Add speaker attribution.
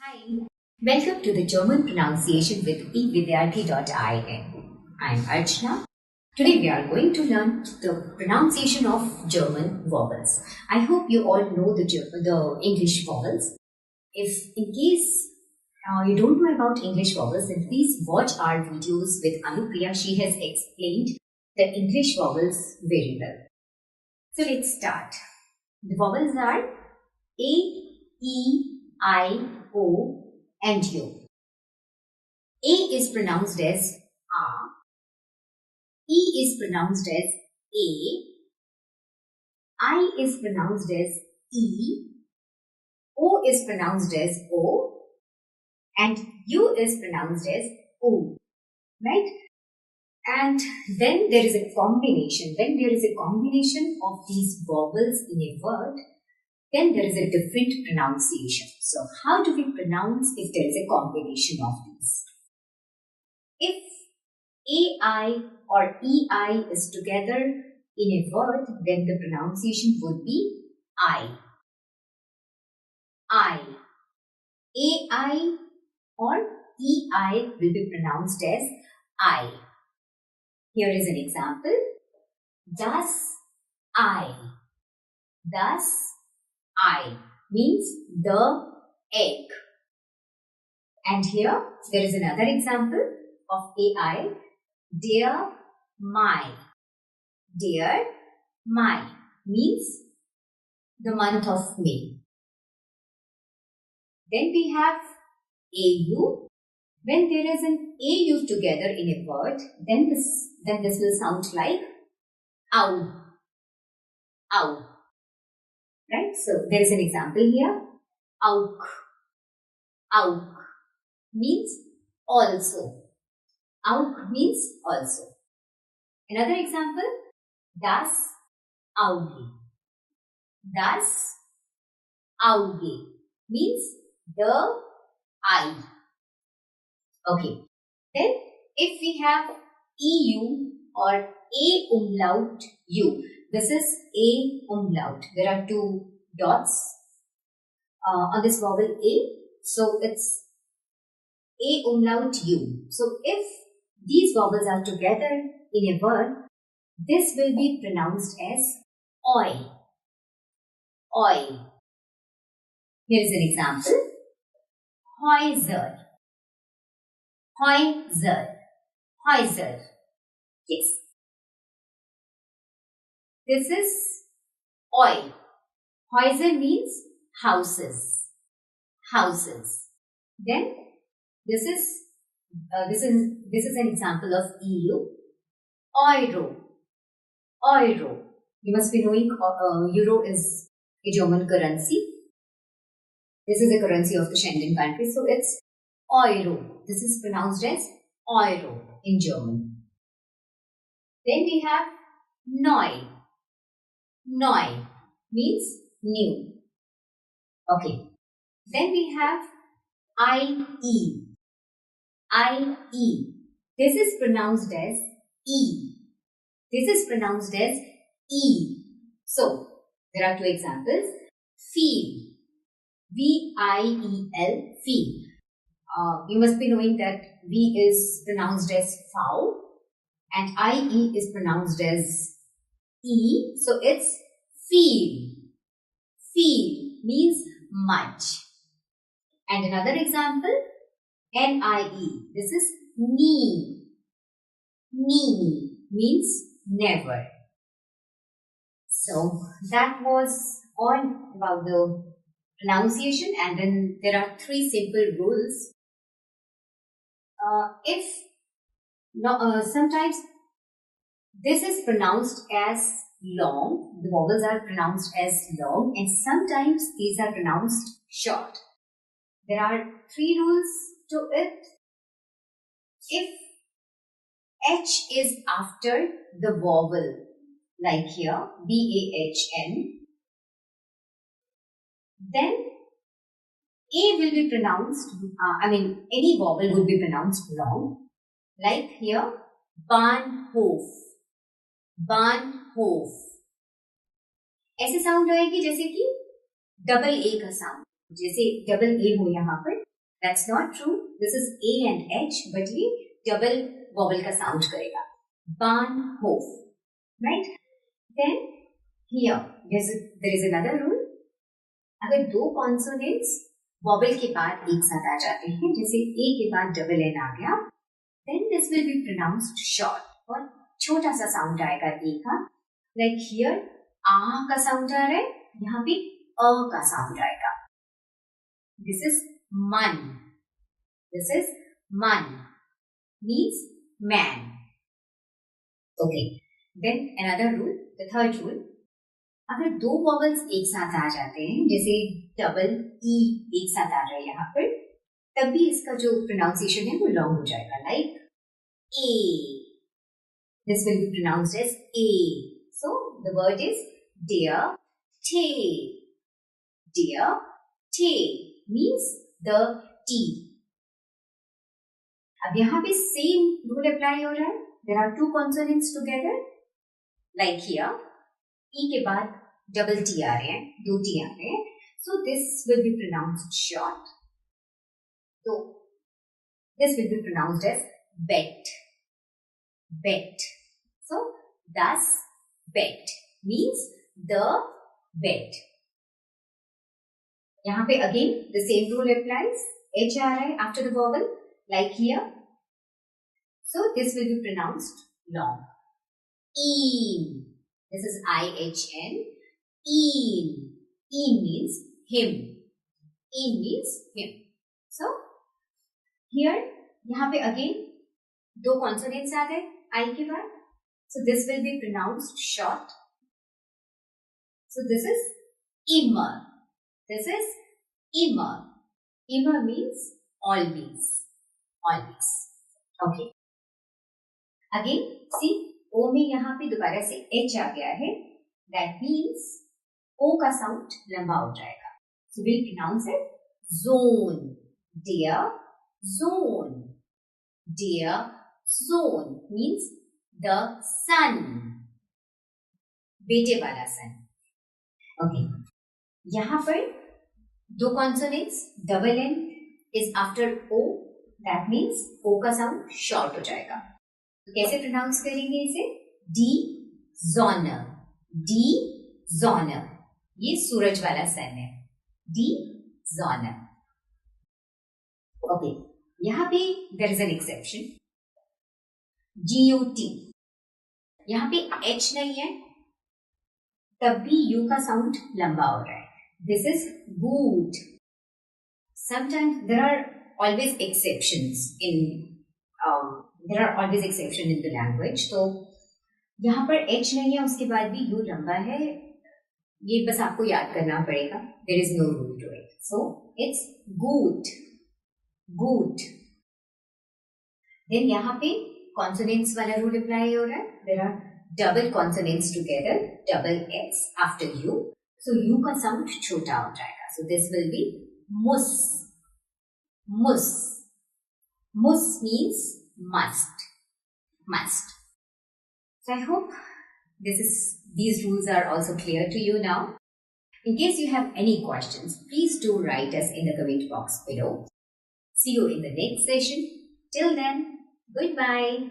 Speaker 1: Hi, welcome to the German pronunciation with evidyarthi.in. I am Archana. Today we are going to learn the pronunciation of German vowels. I hope you all know the English vowels. If in case you don't know about English vowels, then please watch our videos with Anupriya. She has explained the English vowels very well. So let's start. The vowels are A, E, I, O and U. A is pronounced as A, E is pronounced as A, I is pronounced as E, O is pronounced as O and U is pronounced as O, right? And then there is a combination. When there is a combination of these vowels in a word, then there is a different pronunciation. So how do we pronounce if there is a combination of these? If AI or EI is together in a word, then the pronunciation would be I. I. AI or EI will be pronounced as I. Here is an example. Das Ei. Das Ei means the egg. And here there is another example of AI. Der Mai. Der Mai means the month of May. Then we have AU. When there is an AU together in a word, then this will sound like ow. Ow. Right? So there is an example here. Auk. Auk means also. Auk means also. Another example. Das Auge. Das Auge means the eye. Okay. Then if we have EU or A umlaut U. This is A umlaut. There are two dots on this vowel A. So it's A umlaut U. So if these vowels are together in a word, this will be pronounced as Oi. Oi. Here is an example. Häuser. Häuser. Häuser. Yes. This is Oi. Häuser means houses. Houses. Then this is an example of EU. Euro. Euro. You must be knowing Euro is a German currency. This is a currency of the Schengen country. So it's Euro. This is pronounced as Euro in German. Then we have Neu. Neu means new. Okay. Then we have IE. IE. This is pronounced as E. This is pronounced as E. So, there are two examples. Feel. V-I-E-L. Feel. You must be knowing that V is pronounced as V and I-E is pronounced as E. So, it's feel. Feel means much. And another example. N-I-E. This is knee. Knee means never. So that was all about the pronunciation, and then there are three simple rules. Sometimes this is pronounced as long, the vowels are pronounced as long, and sometimes these are pronounced short. There are three rules to it. If H is after the vowel, like here, B-A-H-N, then A will be pronounced, any vowel would be pronounced long, like here, Bahnhof. Bahnhof. ऐसे sound आएगी जैसे कि double A का sound, जैसे double A हो यहाँ पर, That's not true. This is A and H, but ये double vowel का sound करेगा. Bahnhof, right? Then here there is another rule. अगर दो consonants vowel के बाद एक साथ आ जाते हैं, जैसे A के बाद double N आ गया, then this will be pronounced short. और छोटा सा sound आएगा A का. Like here, आ का sound आ रहा है, यहाँ पे अ का sound आएगा. This is man. This is man. Means man. Okay. Then another rule, the third rule. अगर दो vowels एक साथ आ जाते हैं, जैसे double E एक साथ आ रहा है यहाँ पर, तब भी इसका जो pronunciation है वो long हो जाएगा. Like A. This will be pronounced as A. So the word is dear, tay. Dear, tay means the tea. अब यहाँ पे same rule apply हो रहा है. There are two consonants together. Like here, E के बाद double T आ रहे हैं, दो T आ रहे हैं. So this will be pronounced short. So this will be pronounced as bet. Bet. So thus bet means the bed. यहाँ पे again the same rule applies. H आ रहा है after the vowel, like here. So this will be pronounced long. Een. This is I-H-N. Een. Een means him. Een means him. So here, यहाँ पे again दो consonants आ गए I के बाद. So this will be pronounced short. So this is immer. This is immer. Immer means always. Always. Okay. Again, see, O में यहाँ पे दोबारा से H आ गया है. That means O का sound लंबा हो जाएगा. So we'll pronounce it zone. Dear zone. Dear zone means the sun. बेटे वाला sun. Okay. यहाँ पर दो consonants, double N is after O. That means O का sound short हो जाएगा. तो कैसे प्रोनाउंस करेंगे इसे? डी जोनर. डी जोनर. ये सूरज वाला सन है. डी जोनर. ओके. यहाँ पे there is an exception. GUT. यहाँ पे H नहीं है, तब भी U का साउंड लंबा हो रहा है. This is good. Sometimes there are always exceptions in the language. तो यहाँ पर H नहीं है, उसके बाद भी U लंबा है. ये बस आपको याद करना पड़ेगा. There is no rule to it. So it's good. Good. Then यहाँ पे consonants वाला rule apply हो रहा है. There are double consonants together, double X after U. So U का sound छोटा हो जाएगा. So this will be mus. Mus. Mus means must. Must. So I hope these rules are also clear to you now. In case you have any questions, please do write us in the comment box below. See you in the next session. Till then, goodbye.